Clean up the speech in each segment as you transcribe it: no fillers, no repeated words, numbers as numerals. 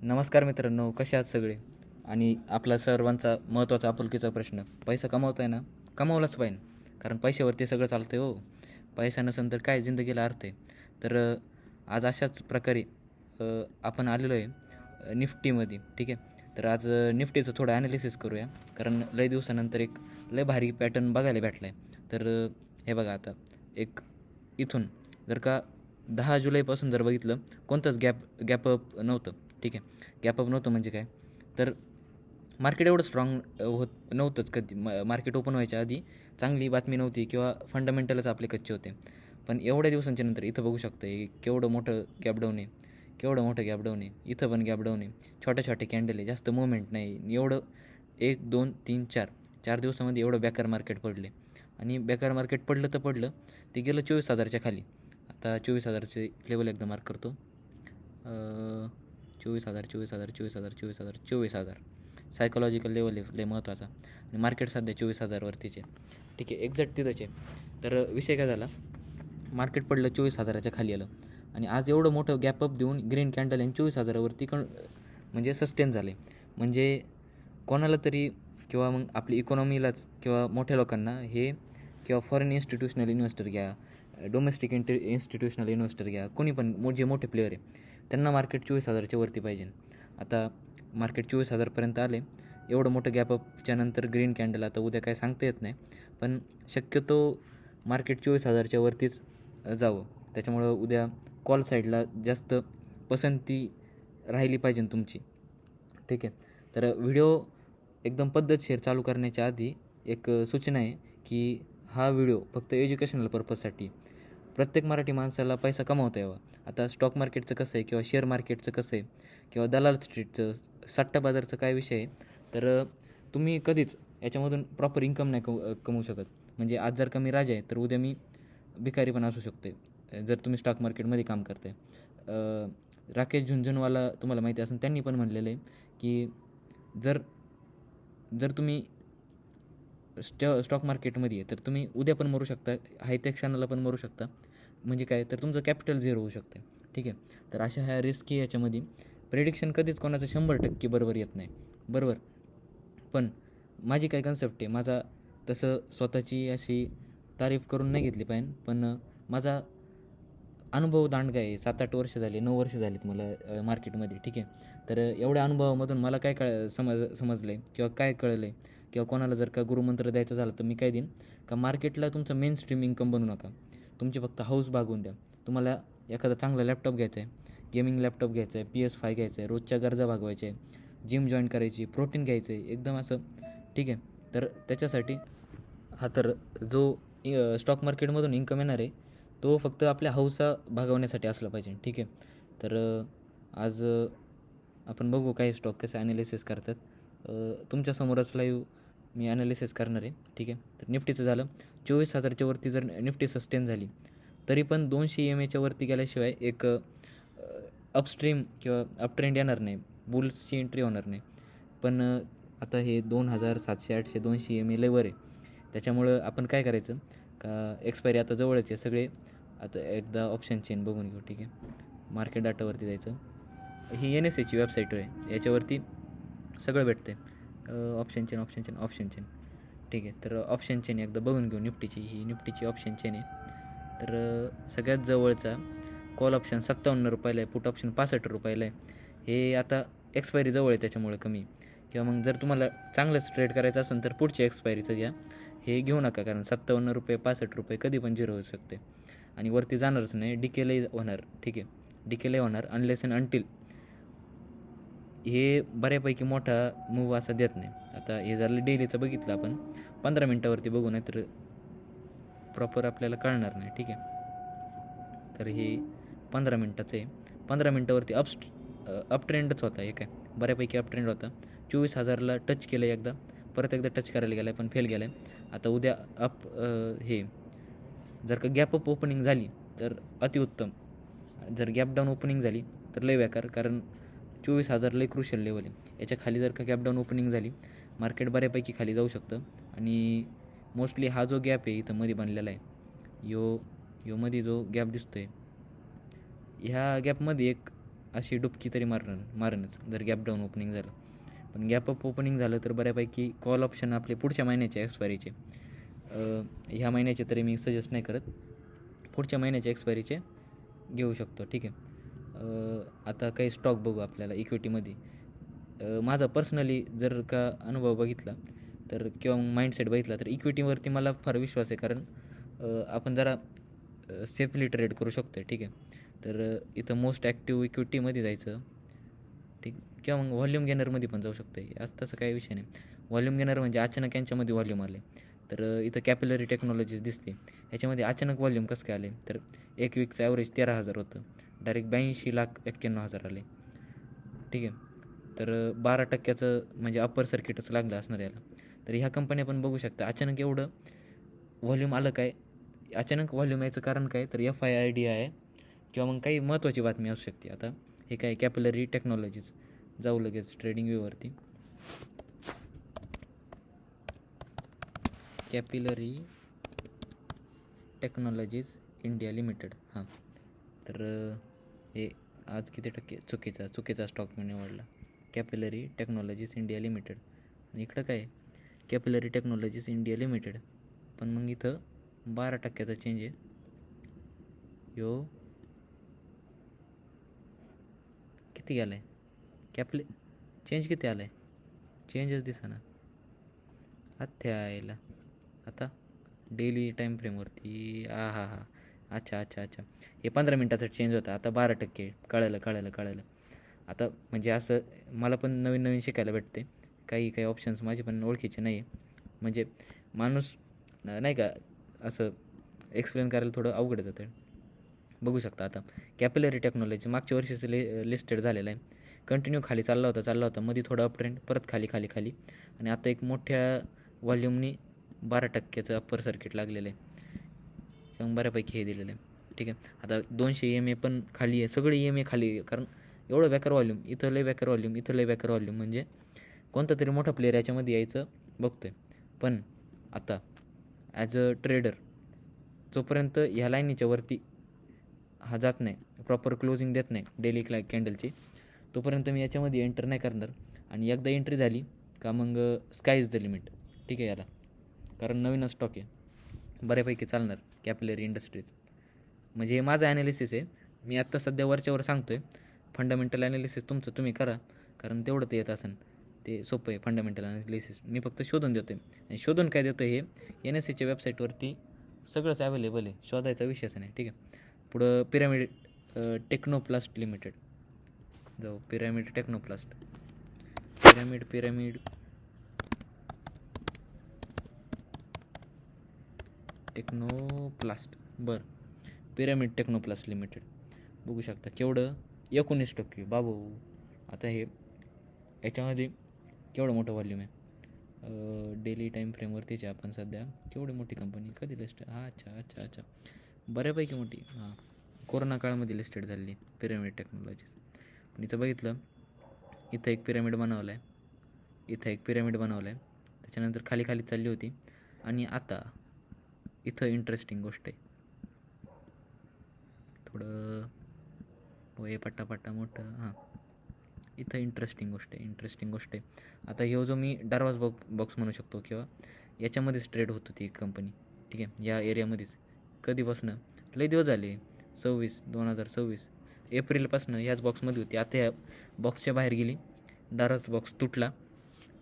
नमस्कार मित्रांनो, कसे आहात सगळे? आणि आपला सर्वांचा महत्त्वाचा आपुलकीचा प्रश्न, पैसा कमावताय ना? कमावलाच पाहिजे, कारण पैशावरती सगळं चालतं आहे हो. पैसा नसेल तर काय जिंदगीला अर्थ आहे. तर आज अशाच प्रकारे अ, आपण आलेलो आहे निफ्टीमध्ये, ठीक आहे. तर आज निफ्टीचं थोडं ॲनालिसिस करूया, कारण लय दिवसानंतर एक लय भारी पॅटर्न बघायला भेटला आहे. तर हे बघा आता एक इथून जर का 10 जुलैपासून जर बघितलं, कोणतंच गॅपअप नव्हतं, ठीक आहे. गॅपअप नव्हतं म्हणजे काय, तर मार्केट एवढं स्ट्रॉंग होत नव्हतंच कधी. मार्केट ओपन व्हायच्या आधी चांगली बातमी नव्हती किंवा फंडामेंटलच आपले कच्चे होते. पण एवढ्या दिवसांच्या नंतर इथं बघू शकतं केवढं मोठं गॅपडाऊन आहे, केवढं मोठं गॅपडाऊन आहे. इथं पण गॅपडाऊन आहे, छोटे छोटे कॅन्डल आहे, जास्त मुवमेंट नाही. एवढं 1 2 3 4 दिवसामध्ये एवढं बेकार मार्केट पडले. आणि बेकार मार्केट पडलं तर पडलं, ते गेलं 24,000च्या खाली. आता 24,000चे लेवल एकदा मार्क करतो. 24,000 24,000 24,000 24,000 24,000 सायकोलॉजिकल लेवल आहे लय महत्त्वाचा. आणि मार्केट सध्या 24,000वरतीचे, ठीक आहे, एक्झॅक्ट तिथंच आहे. तर विषय काय झाला, मार्केट पडलं 24,000च्या खाली आलं. आणि आज एवढं मोठं गॅपअप देऊन ग्रीन कॅन्डल आणि 24,000वरती म्हणजे सस्टेन झाले. म्हणजे कोणाला तरी किंवा मग आपली इकॉनॉमीलाच किंवा मोठ्या लोकांना हे, किंवा फॉरेन इन्स्टिट्यूशनल इन्व्हेस्टर घ्या, डोमेस्टिक इन्स्टिट्यूशनल इन्व्हेस्टर घ्या, कोणी पण जे मोठे प्लेयर आहे त्यांना मार्केट 24,000च्या वरती पाहिजे. आता मार्केट 24,000पर्यंत आले. एवढं मोठं गॅपअपच्या नंतर ग्रीन कॅन्डल, आता उद्या काय सांगता येत नाही, पण शक्यतो मार्केट 24,000च्या वरतीच जावं. त्याच्यामुळं उद्या कॉल साईडला जास्त पसंती राहिली पाहिजे तुमची, ठीक आहे. तर व्हिडिओ एकदम पद्धतशीर चालू करण्याच्या आधी एक सूचना आहे की हा व्हिडिओ फक्त एज्युकेशनल पर्पजसाठी. प्रत्येक मराठी माणसाला पैसा कमावता यावा. आता स्टॉक मार्केटचं कसं आहे, किंवा शेअर मार्केटचं कसं आहे, किंवा दलाल स्ट्रीटचं, सट्टा बाजारचं काय विषय आहे, तर तुम्ही कधीच याच्यामधून प्रॉपर इन्कम नाही कमवू शकत. म्हणजे आज जर का मी राजा आहे, तर उद्या मी भिकारी पण असू शकते जर तुम्ही स्टॉक मार्केटमध्ये काम करताय. राकेश झुंझुनवाला तुम्हाला माहिती असेल, त्यांनी पण म्हणलेलं आहे की जर जर तुम्ही स्टॉक मार्केटमध्ये आहे, तर तुम्ही उद्या पण मरू शकता, हायटेक क्षणाला पण मरू शकता. म्हणजे काय, तर तुमचं कॅपिटल झिरो होऊ शकतं, ठीक आहे. तर अशा ह्या रिस्की याच्यामध्ये प्रेडिक्शन कधीच कोणाचं 100% बरोबर येत नाही, बरोबर. पण माझी काय कन्सेप्ट आहे, माझा तसं स्वतःची अशी तारीफ करून नाही घेतली पाहिजे, पण माझा अनुभव दांडगा आहे. 7-8 वर्ष झाले, 9 वर्ष झालीत मला मार्केटमध्ये, ठीक आहे. तर एवढ्या अनुभवामधून मला काय समजलं आहे किंवा काय कळलं आहे, किंवा कोणाला जर का गुरुमंत्र द्यायचा झाला तर मी काय देईन, का मार्केटला तुमचं मेन स्ट्रीम इन्कम बनवू नका. तुमची फक्त हाऊस भागवून द्या. तुम्हाला एखादा चांगला लॅपटॉप घ्यायचा आहे, गेमिंग लॅपटॉप घ्यायचा आहे, PS5 घ्यायचं आहे, रोजच्या गरजा भागवायच्या आहे, जिम जॉईन करायची, प्रोटीन घ्यायचं आहे, एकदम असं, ठीक आहे. तर त्याच्यासाठी हा, तर जो स्टॉक मार्केटमधून इन्कम येणार आहे तो फक्त आपल्या हौसा भागवण्यासाठी असला पाहिजे, ठीक आहे. तर आज आपण बघू काही स्टॉक कसे ॲनालिसिस करतात. तुमच्यासमोरच लाईव्ह मी ॲनालिसिस करणार आहे, ठीक आहे. तर निफ्टीचं झालं 24,000च्या वरती जर निफ्टी सस्टेन झाली, तरी पण 200 EMAच्या वरती गेल्याशिवाय एक अपस्ट्रीम किंवा अपट्रेंड येणार नाही, बुल्सची एंट्री होणार नाही. पण आता हे 2,700 800 200 EMA लेवर आहे. त्याच्यामुळं आपण काय करायचं, का एक्सपायरी आता जवळच आहे सगळे. आता एकदा ऑप्शन चेन बघून घेऊ, ठीक आहे. मार्केट डाटावरती जायचं. ही NSEची वेबसाईट आहे, याच्यावरती सगळं भेटतं आहे. ऑप्शन चेन, ठीक आहे. तर ऑप्शन चेन एकदा बघून घेऊ निफ्टीची. ही निफ्टीची ऑप्शन चेन आहे. तर सगळ्यात जवळचा कॉल ऑप्शन 57 रुपयाला आहे, पुट ऑप्शन 65 रुपयाला आहे. हे आता एक्सपायरी जवळ आहे त्याच्यामुळे कमी. किंवा मग जर तुम्हाला चांगलंच ट्रेड करायचं असेल तर पुढच्या एक्सपायरीचं घ्या, हे घेऊ नका, कारण 57 रुपये 65 रुपये कधी पण झिरो होऊ शकते आणि वरती जाणारच नाही. डिकेलही होणार, ठीक आहे, डिकेलही होणार अनलेस अँड अनटिल हे बऱ्यापैकी मोठा मूव असा देत नाही. आता हे झालं डेलीचं बघितलं आपण, 15 मिनटावरती बघू, नाही तर प्रॉपर आपल्याला कळणार नाही, ठीक आहे. तर हे 15 मिनटाचं आहे. 15 मिनटावरती अप ट्रेंडच होता, हे काय बऱ्यापैकी अप ट्रेंड होता. 24,000ला टच केलं एकदा, परत एकदा टच करायला गेला पण फेल गेला आहे. आता उद्या हे जर का गॅप अप ओपनिंग झाली तर अतिउत्तम, जर गॅप डाऊन ओपनिंग झाली तर लय बेकार, कारण 24,000 लय क्रुशियल लेवल आहे. याच्या खाली जर का गॅप डाऊन ओपनिंग झाली, मार्केट बऱ्यापैकी खाली जाऊ शकतं. आणि मोस्टली हा जो गॅप आहे इथं मध्ये बनलेला आहे, यो मध्ये जो गॅप दिसतो आहे, ह्या गॅपमध्ये एक अशी डुबकी तरी मारणच जर गॅप डाऊन ओपनिंग झालं. पण गॅप अप ओपनिंग झालं तर बऱ्यापैकी कॉल ऑप्शन आपले पुढच्या महिन्याचे एक्सपायरीचे, ह्या महिन्याचे तरी मी सजेस्ट नाही करत, पुढच्या महिन्याच्या एक्सपायरीचे घेऊ शकतो. ठीक आहे. आता काही स्टॉक बघू आपल्याला इक्विटीमध्ये. माझा पर्सनली जर का अनुभव बघितला तर किंवा माइंडसेट बघितला तर इक्विटीवरती मला फार विश्वास आहे. कारण आपण जरा सेफली ट्रेड करू शकतो. ठीक आहे. तर इथं मोस्ट ॲक्टिव्ह इक्विटीमध्ये जायचं, ठीक, किंवा मग व्हॉल्यूम गेनरमध्ये पण जाऊ शकतो. असं तसं काही विषय नाही. व्हॉल्यूम गेनर म्हणजे अचानक यांच्यामध्ये व्हॉल्यूम आले. तर इथं कॅपिलरी टेक्नॉलॉजीज दिसते. ह्याच्यामध्ये अचानक व्हॉल्यूम कसं काय आले, तर एक वीकचं ॲव्हरेज 13,000 होतं, डायरेक्ट 82,91,000 आले. ठीक आहे. तर 12% म्हणजे अप्पर सर्किटच लागलं असणार याला. तर ह्या कंपन्या पण बघू शकता. अचानक एवढं व्हॉल्यूम आलं काय, अचानक व्हॉल्यूम यायचं कारण काय, तर FID आहे किंवा मग काही महत्त्वाची बातमी असू शकते. आता हे काय कॅपिलरी टेक्नॉलॉजीज, जाऊ लगेच ट्रेडिंग व्ह्यूवरती. Capillary Technologies India Limited. हां, तर हे आज किती टक्के चुकीचा स्टॉक मी निवडला. कॅपिलरी टेक्नॉलॉजीज इंडिया लिमिटेड, आणि इकडं काय कॅपिलरी टेक्नॉलॉजीज इंडिया लिमिटेड, पण मग इथं 12% चेंज आहे. यो किती आला आहे चेंज किती आला आहे, चेंजच दिसेना. यायला आता डेली टाईम फ्रेमवरती. हा अच्छा, हे 15 मिनटाचा चेंज होता. आता 12%. कळलं. आता म्हणजे असं मला पण नवीन शिकायला भेटते. काही ऑप्शन्स माझे पण ओळखीचे नाही आहे. म्हणजे माणूस नाही का असं एक्सप्लेन करायला थोडं अवघड जातं. बघू शकता आता कॅपिलरी टेक्नॉलॉजी मागच्या वर्षीचं लिस्टेड झालेलं आहे. कंटिन्यू खाली चालला होता मध्ये थोडा अप ट्रेंड, परत खाली आणि आता एक मोठ्या व्हॉल्यूमनी 12%चं अप्पर सर्किट लागलेलं आहे. मग बऱ्यापैकी हे दिलेलं आहे. ठीक आहे. आता 200 EMA पण खाली आहे, सगळे EMA खाली आहे. कारण एवढं बेकार व्हॉल्यूम, इथं लय बेकार व्हॉल्यूम, म्हणजे कोणता तरी मोठा प्लेअर याच्यामध्ये यायचं बघतो आहे. पण आता ॲज अ ट्रेडर जोपर्यंत ह्या लाईनीच्या वरती हा जात नाही, प्रॉपर क्लोजिंग देत नाही डेली कॅन्डलची, तोपर्यंत मी याच्यामध्ये एंटर नाही करणार. आणि एकदा एंट्री झाली का मग स्काय इज द लिमिट. ठीक आहे याला, कारण नवीनच स्टॉक आहे, बऱ्यापैकी चालणार कॅपिलरी इंडस्ट्रीज. म्हणजे हे माझं ॲनालिसिस आहे. मी आत्ता सध्या वरच्यावर सांगतो आहे. फंडामेंटल ॲनालिसिस तुमचं तुम्ही करा, कारण तेवढं ते येत असेल, ते सोपं आहे फंडामेंटल ॲनालिसिस. मी फक्त शोधून देतो आहे, आणि शोधून काय देतो हे NSEच्या वेबसाईटवरती सगळंच अवेलेबल आहे, शोधायचा विषयच नाही. ठीक आहे. पुढं पिरामिड टेक्नोप्लास्ट लिमिटेड जाऊ. पिरामिड टेक्नोप्लास्ट, बरं, पिरामिड टेक्नोप्लास्ट लिमिटेड बघू शकता. केवढं 19% बाबू. आता हे याच्यामध्ये केवढं मोठं व्हॉल्यूम आहे. डेली टाईम फ्रेमवरतीच आहे आपण सध्या. केवढी मोठी कंपनी, कधी लिस्ट, अच्छा बऱ्यापैकी मोठी. कोरोना काळामध्ये लिस्टेड झालेली पिरामिड टेक्नॉलॉजीज. पण इथं बघितलं, इथं एक पिरामिड बनवला आहे, त्याच्यानंतर खाली चालली होती, आणि आता इथं इंटरेस्टिंग गोष्ट आहे. थोडं वय पट्टा मोठं. इथं इंटरेस्टिंग गोष्ट आहे. आता ह्यो जो मी डार्वाज बॉक्स म्हणू शकतो, किंवा याच्यामध्येच ट्रेड होत होती कंपनी. ठीक आहे. या एरियामध्येच कधीपासनं लई दिवस झाले, 2026 एप्रिलपासून ह्याच बॉक्समध्ये होती. आता ह्या बॉक्सच्या बाहेर गेली, डार्वाज बॉक्स तुटला,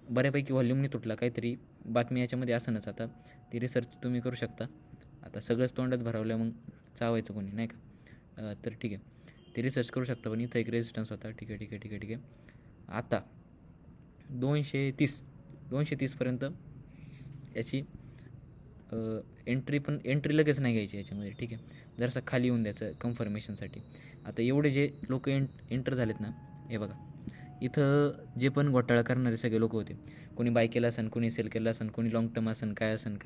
बऱ्यापैकी व्हॉल्यूमने तुटला. काहीतरी बातमी याच्यामध्ये असनच. आता ती रिसर्च तुम्ही करू शकता. आता सगळंच तोंडात भरवलं मग चावायचं कोणी, नाही का. तर ठीक आहे, ते रिसर्च करू शकता. पण इथं एक रेजिस्टन्स होता. ठीक आहे. आता 230पर्यंत याची एंट्री लगेच नाही घ्यायची याच्यामध्ये. ठीक आहे. जरासं खाली येऊन द्यायचं कन्फर्मेशनसाठी. आता एवढे जे लोक एंटर झालेत ना, हे बघा, इथं जे पण घोटाळा करणारे सगळे लोक होते. कोणी बाय केला असेल, कोणी सेल केला असेल, कोणी लॉंग टर्म असेल, काय असेल,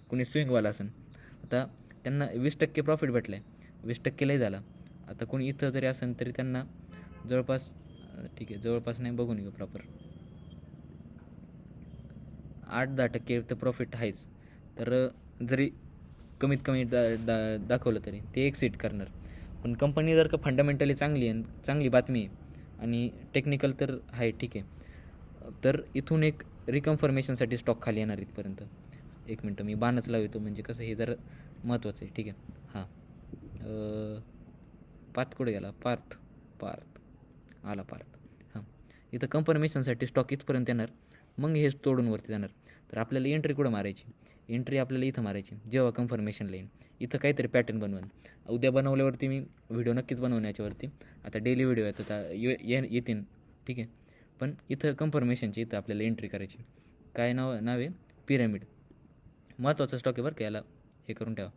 कोणी स्विंगवाला असेल. आता त्यांना 20% प्रॉफिट भेटलं आहे, 20% लई झाला. आता कोणी इथं जरी असेल तरी त्यांना जवळपास, ठीक आहे, जवळपास नाही, बघून घेऊ प्रॉपर, 8-10% तर प्रॉफिट आहेच. तर जरी कमीत कमी दाखवलं तरी ते एक्सिट करणार. पण कंपनी जर का फंडामेंटली चांगली आहे, चांगली बातमी आहे आणि टेक्निकल तर आहे, ठीक आहे, तर इथून एक रिकन्फर्मेशनसाठी स्टॉक खाली येणार इथपर्यंत. एक मिनटं मी बाणच लावतो, म्हणजे कसं हे जरा महत्त्वाचं आहे, ठीक आहे. हां, पार्थ कुठे गेला? पार्थ आला पार्थ. हां, इथं कन्फर्मेशनसाठी स्टॉक इथपर्यंत येणार, मग हे तोडून वरती जाणार. तर आपल्याला एंट्री कुठं मारायची? एंट्री आपल्याला इथं मारायची जेव्हा कन्फर्मेशनला येईल. इथं काहीतरी पॅटर्न बनवून उद्या बनवल्यावरती मी व्हिडिओ नक्कीच बनवून याच्यावरती. आता डेली व्हिडिओ येतात येतील, ठीक आहे. पण इथं कन्फर्मेशनची इथं आपल्याला एंट्री करायची. काय नाव आहे? पिरॅमिड. महत्त्वाचा स्टॉक आहे बरं का, याला हे करून ठेवा.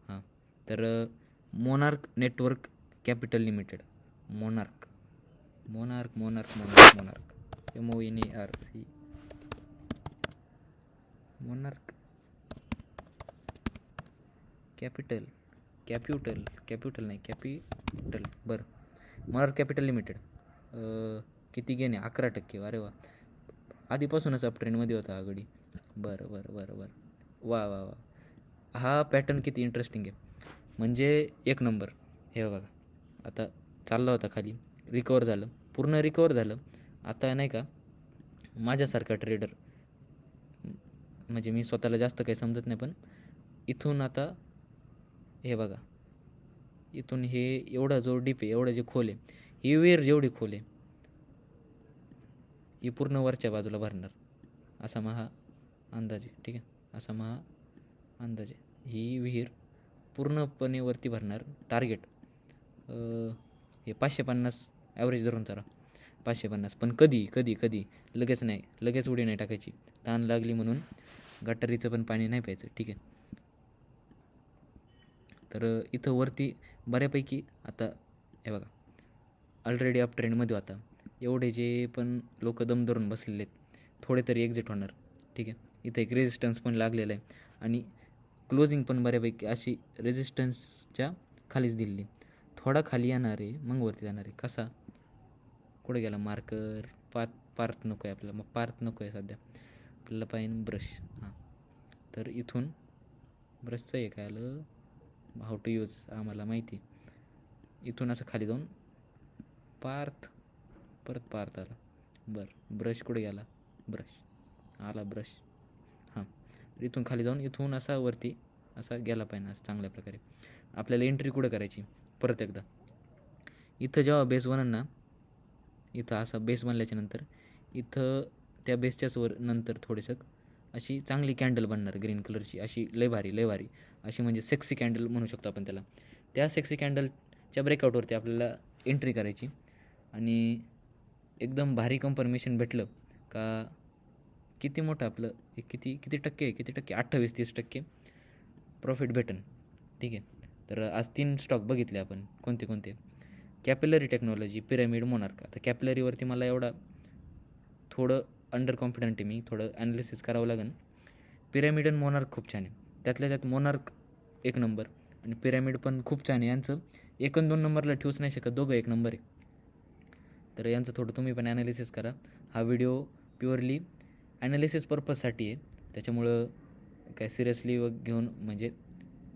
हां, तर monarch network capital limited. Monarch MONARC. Monarch capital नाही, कॅपिटल. बरं, मोनार्क कॅपिटल लिमिटेड. किती गेने? 11%. अरे वा, आधीपासूनच अप ट्रेंडमध्ये होता हा घडी. बरं. वा. हा पॅटर्न किती इंटरेस्टिंग आहे, म्हणजे एक नंबर. हे बघा, आता चालला होता खाली, रिकवर झालं, पूर्ण रिकवर झालं. आता नाही का, माझ्यासारखा ट्रेडर, म्हणजे मी स्वतःला जास्त काही समजत नाही, पण इथून आता हे बघा, इथून हे एवढा जो डीप आहे, एवढं जे खोल आहे, ही विहीर जेवढी खोल आहे, ही पूर्ण वरच्या बाजूला भरणार, असा महा अंदाज आहे, ठीक आहे. असा महा अंदाज आहे. ही विहीर पूर्णपणे वरती भरणार. टार्गेट हे 550 ॲव्हरेज धरून चाला, 550. पण कधी लगेच उडी नाही टाकायची. ताण लागली म्हणून गटारीचं पण पाणी नाही प्यायचं, ठीक आहे. तर इथं वरती बऱ्यापैकी आता हे बघा, ऑलरेडी अप ट्रेंडमध्ये होता. एवढे जे पण लोक दम धरून बसलेले आहेत, थोडे तरी एक्झिट होणार, ठीक आहे. इथं एक रेजिस्टन्स पण लागलेला आहे आणि क्लोजिंग पण बऱ्यापैकी अशी रेजिस्टन्सच्या खालीच दिलेली. थोडा खाली येणार आहे, मग वरती जाणार आहे. कसा? कुठे गेला मार्कर? पार्थ नको आहे आपल्याला, मग पार्थ नको आहे सध्या, आपल्याला पाहिजे ब्रश. हां, तर इथून ब्रशचं आहे काय आलं, हाऊ टू यूज आम्हाला माहिती. इथून असं खाली जाऊन परत पार्थ आला. बरं, ब्रश कुठे गेला? ब्रश. हां, इथून खाली जाऊन इथून असा वरती असा गेला पाहिजे असं चांगल्या प्रकारे. आपल्याला एंट्री कुठं करायची? परत एकदा इथं जेव्हा बेस बनन ना, इथं असा बेस बनल्याच्या नंतर इथं त्या बेसच्याच वर नंतर थोडंसं अशी चांगली कॅन्डल बनणार ग्रीन कलरची, अशी लय भारी अशी, म्हणजे सेक्सी कॅन्डल म्हणू शकतो आपण त्याला. त्या सेक्सी कॅन्डलच्या ब्रेकआउटवरती आपल्याला एंट्री करायची आणि एकदम भारी कन्फर्मेशन भेटलं का किती मोठं आपलं किती टक्के 28-30% प्रॉफिट भेटन, ठीक आहे. तर आज 3 स्टॉक बघितले आपण. कोणते? Capillary technology, pyramid, monarch. आता कॅपिलरीवरती मला एवढा थोडं अंडर कॉन्फिडंट आहे मी, थोडं ॲनालिसिस करावं लागेल. पिरॅमिड आणि मोनार्क खूप छान आहे. त्यातल्या त्यात मोनार्क एक नंबर आणि पिरॅमिड पण खूप छान आहे. यांचं 1 आणि 2 नंबरला ठेवूच नाही शकत, दोघं 1 नंबर आहे. तर यांचं थोडं तुम्ही पण ॲनालिसिस करा. हा व्हिडिओ प्युअरली ॲनालिसिस पर्पजसाठी आहे, त्याच्यामुळं काय सिरियसली घेऊन, म्हणजे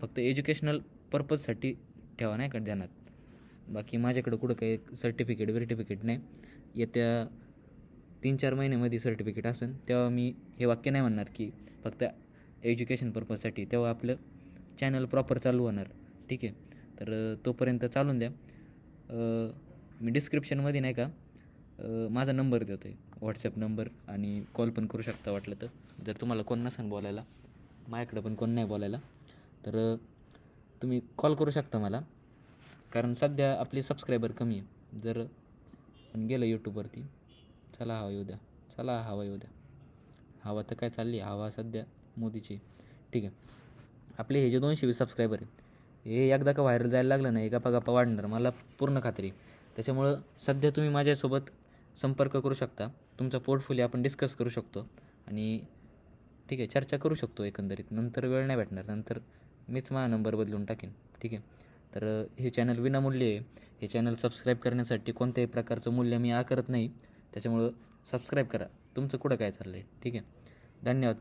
फक्त एज्युकेशनल पर्पजसाठी ठेवा, नाही का ध्यानात. बाकी माझ्याकडं कुठं काही सर्टिफिकेट नाही. येत्या 3-4 महिन्यामध्ये सर्टिफिकेट असेल तेव्हा मी हे वाक्य नाही म्हणणार की फक्त एज्युकेशन पर्पजसाठी, तेव्हा आपलं चॅनल प्रॉपर चालू होणार, ठीक आहे. तर तोपर्यंत चालून द्या. मी डिस्क्रिप्शनमध्ये नाही का माझा नंबर देतो आहे, व्हॉट्सॲप नंबर, आणि कॉल पण करू शकता वाटलं तर. जर तुम्हाला कोण नसेल बोलायला, माझ्याकडं पण कोण नाही बोलायला, तर तुम्ही कॉल करू शकता मला. कारण सध्या आपले सबस्क्रायबर कमी आहे. जर पण गेलं यूट्यूबवरती, चला हवा येऊ द्या. हवा तर काय चालली, हवा सध्या मोदीची, ठीक आहे. आपले हे जे 220 सबस्क्रायबर आहे, हे एकदा का व्हायरल जायला लागलं नाही, गप्पा वाढणार, मला पूर्ण खात्री. त्याच्यामुळं सध्या तुम्ही माझ्यासोबत संपर्क करू शकता, तुमचा पोर्टफोलिओ आपण डिस्कस करू शकतो आणि ठीक आहे, चर्चा करू शकतो एकंदरीत. नंतर वेळ नाही भेटणार, नंतर मीच माझा नंबर बदलून टाकेन, ठीक आहे. तर हे चॅनल विनामूल्य आहे. हे चॅनल सबस्क्राईब करण्यासाठी कोणत्याही प्रकारचं मूल्य मी आकारत नाही, त्याच्यामुळं सबस्क्राईब करा. तुमचं कुठं काय चाललं आहे, ठीक आहे. धन्यवाद.